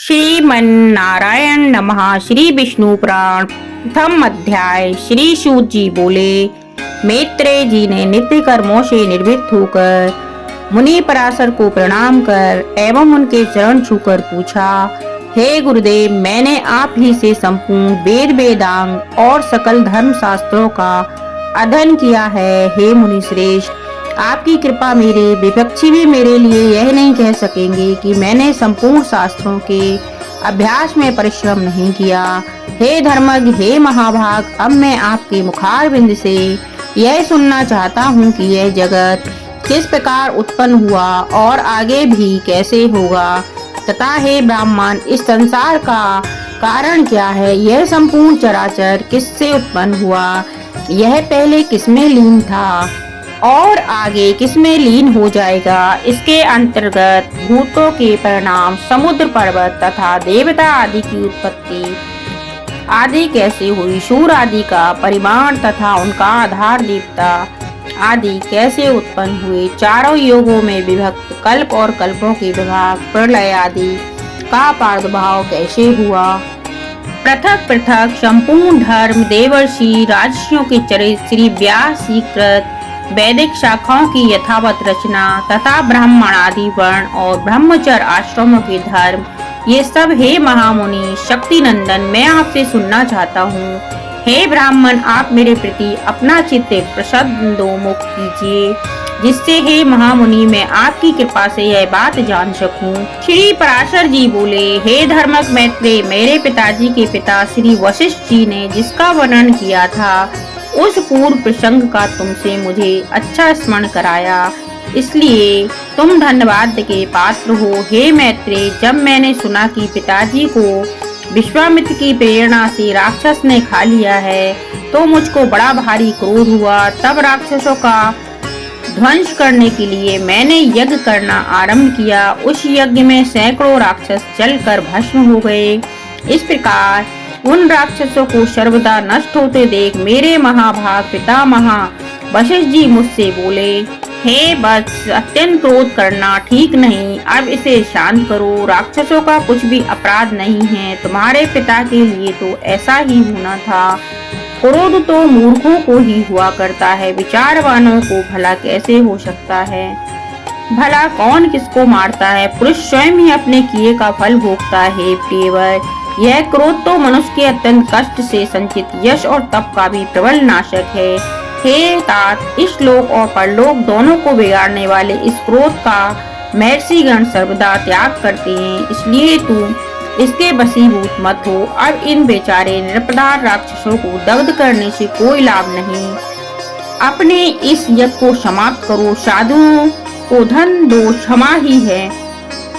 श्रीमन्नारायण नमः। श्री विष्णु पुराण प्रथम अध्याय। श्री सूत जी बोले, मैत्रेय जी ने नित्य कर्मों से निवृत्त होकर मुनि पराशर को प्रणाम कर एवं उनके चरण छूकर पूछा, हे गुरुदेव, मैंने आप ही से संपूर्ण वेद वेदांग और सकल धर्म शास्त्रों का अध्ययन किया है। हे मुनि श्रेष्ठ, आपकी कृपा मेरे विपक्षी भी मेरे लिए यह नहीं कह सकेंगे कि मैंने संपूर्ण शास्त्रों के अभ्यास में परिश्रम नहीं किया। हे धर्मज्ञ, हे महाभाग, अब मैं आपके मुखारविंद से यह सुनना चाहता हूँ कि यह जगत किस प्रकार उत्पन्न हुआ और आगे भी कैसे होगा, तथा हे ब्राह्मण, इस संसार का कारण क्या है। यह संपूर्ण चराचर किससे उत्पन्न हुआ, यह पहले किसमें लीन था और आगे किसमें लीन हो जाएगा। इसके अंतर्गत भूतों के परिणाम, समुद्र, पर्वत तथा देवता आदि की उत्पत्ति आदि कैसे हुई, सूर आदि का परिमाण तथा उनका आधार देवता आदि कैसे उत्पन्न हुए, चारों योगों में विभक्त कल्प और कल्पों के विभाग, प्रलय आदि का प्रादुर्भाव कैसे हुआ, पृथक पृथक संपूर्ण धर्म, देवर्षि राजर्षियों के चरित्र, श्री व्यास जी कृत वैदिक शाखाओं की यथावत रचना तथा ब्राह्मण आदि वर्ण और ब्रह्मचर्य आश्रमों के धर्म, ये सब हे महामुनि शक्ति नंदन मैं आपसे सुनना चाहता हूँ। हे ब्राह्मण, आप मेरे प्रति अपना चित्त प्रसन्नोन्मुख कीजिए, जिससे हे महामुनि मैं आपकी कृपा से यह बात जान सकूं। श्री पराशर जी बोले, हे धर्मज्ञ मैत्रेय, मेरे पिताजी के पिता श्री वशिष्ठ जी ने जिसका वर्णन किया था उस पूर्व प्रसंग का तुमसे मुझे अच्छा स्मरण कराया, इसलिए तुम धन्यवाद के पात्र हो। हे मैत्रेय, जब मैंने सुना कि पिताजी को विश्वामित्र की प्रेरणा से राक्षस ने खा लिया है तो मुझको बड़ा भारी क्रोध हुआ। तब राक्षसों का ध्वंस करने के लिए मैंने यज्ञ करना आरंभ किया। उस यज्ञ में सैकड़ों राक्षस जलकर भस्म हो गए। इस प्रकार उन राक्षसों को सर्वदा नष्ट होते देख मेरे महाभाग पितामह वशिष्ठ जी मुझसे बोले, हे वत्स, अत्यंत क्रोध करना ठीक नहीं, अब इसे शांत करो। राक्षसों का कुछ भी अपराध नहीं है, तुम्हारे पिता के लिए तो ऐसा ही होना था। क्रोध तो मूर्खों को ही हुआ करता है, विचारवानों को भला कैसे हो सकता है। भला कौन किसको मारता है, पुरुष स्वयं ही अपने किए का फल भोगता है। प्रियवर, यह क्रोध तो मनुष्य के अत्यंत कष्ट से संचित यश और तप का भी प्रबल नाशक है। हे तात, इस लोक और परलोक दोनों को बिगाड़ने वाले इस क्रोध का महर्षिगण सर्वदा त्याग करते हैं, इसलिए तू इसके वशीभूत मत हो। अब इन बेचारे निरपराध राक्षसों को दग्ध करने से कोई लाभ नहीं, अपने इस यज्ञ को समाप्त करो। साधुओं को धन दो, क्षमा ही है।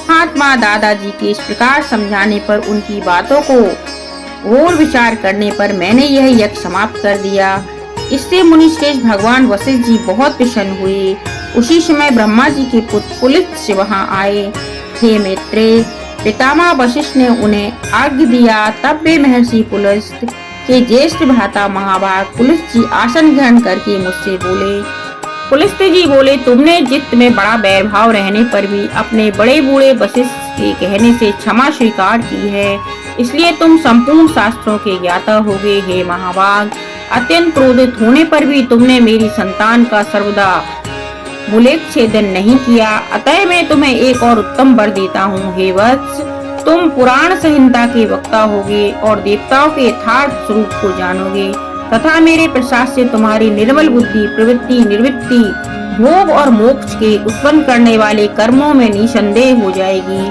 महात्मा दादाजी के इस प्रकार समझाने पर, उनकी बातों को और विचार करने पर मैंने यह यज्ञ समाप्त कर दिया। इससे मुनिश्रेष्ठ भगवान वशिष्ठ जी बहुत प्रसन्न हुए। उसी समय ब्रह्मा जी के पुत्र पुलस्त्य वहां आए। हे मैत्रेय, पितामह वशिष्ठ ने उन्हें आज्ञा दिया। तब वे महर्षि पुलस्त्य के ज्येष्ठ भ्राता महाभाग पुलस्त्य जी आसन ग्रहण करके मुझसे बोले। पुलस्त्य जी बोले, तुमने चित्त में बड़ा बैर भाव रहने पर भी अपने बड़े बूढ़े वशिष्ठ के कहने से क्षमा स्वीकार की है, इसलिए तुम संपूर्ण शास्त्रों के ज्ञाता होगे। हे महाभाग, अत्यंत क्रोधित होने पर भी तुमने मेरी संतान का सर्वदा मूलेच्छेदन नहीं किया, अतः मैं तुम्हें एक और उत्तम वर देता हूँ। हे वत्स, तुम पुराण संहिता के वक्ता होगे और देवताओं के यथार्थ स्वरूप को जानोगे तथा मेरे प्रसाद से तुम्हारी निर्मल बुद्धि, प्रवृत्ति, निवृत्ति, भोग और मोक्ष के उत्पन्न करने वाले कर्मों में निसंदेह हो जाएगी।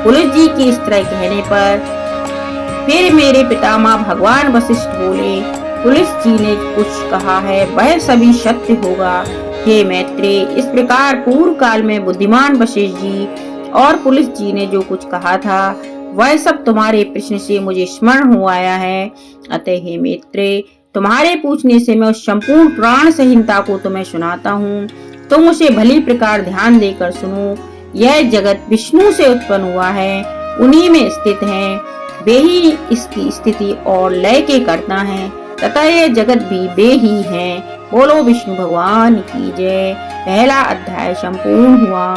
पुलस्त्य जी के इस तरह कहने पर फिर मेरे पितामह भगवान वशिष्ठ बोले, पुलस्त्य जी ने कुछ कहा है वह सभी सत्य होगा। हे मैत्रेय, इस प्रकार पूर्व काल में बुद्धिमान वशिष्ठ जी और पुलस्त्य जी ने जो कुछ कहा था वह सब तुम्हारे प्रश्न से मुझे स्मरण हो आया है। अतः हे मैत्रेय, तुम्हारे पूछने से मैं उस संपूर्ण पुराण संहिता को तुम्हें सुनाता हूँ। तुम उसे भली प्रकार ध्यान देकर सुनो। यह जगत विष्णु से उत्पन्न हुआ है, उन्हीं में स्थित है, वे ही इसकी स्थिति और लय के करता है तथा यह जगत भी वे ही हैं। बोलो विष्णु भगवान की जय। पहला अध्याय संपूर्ण हुआ।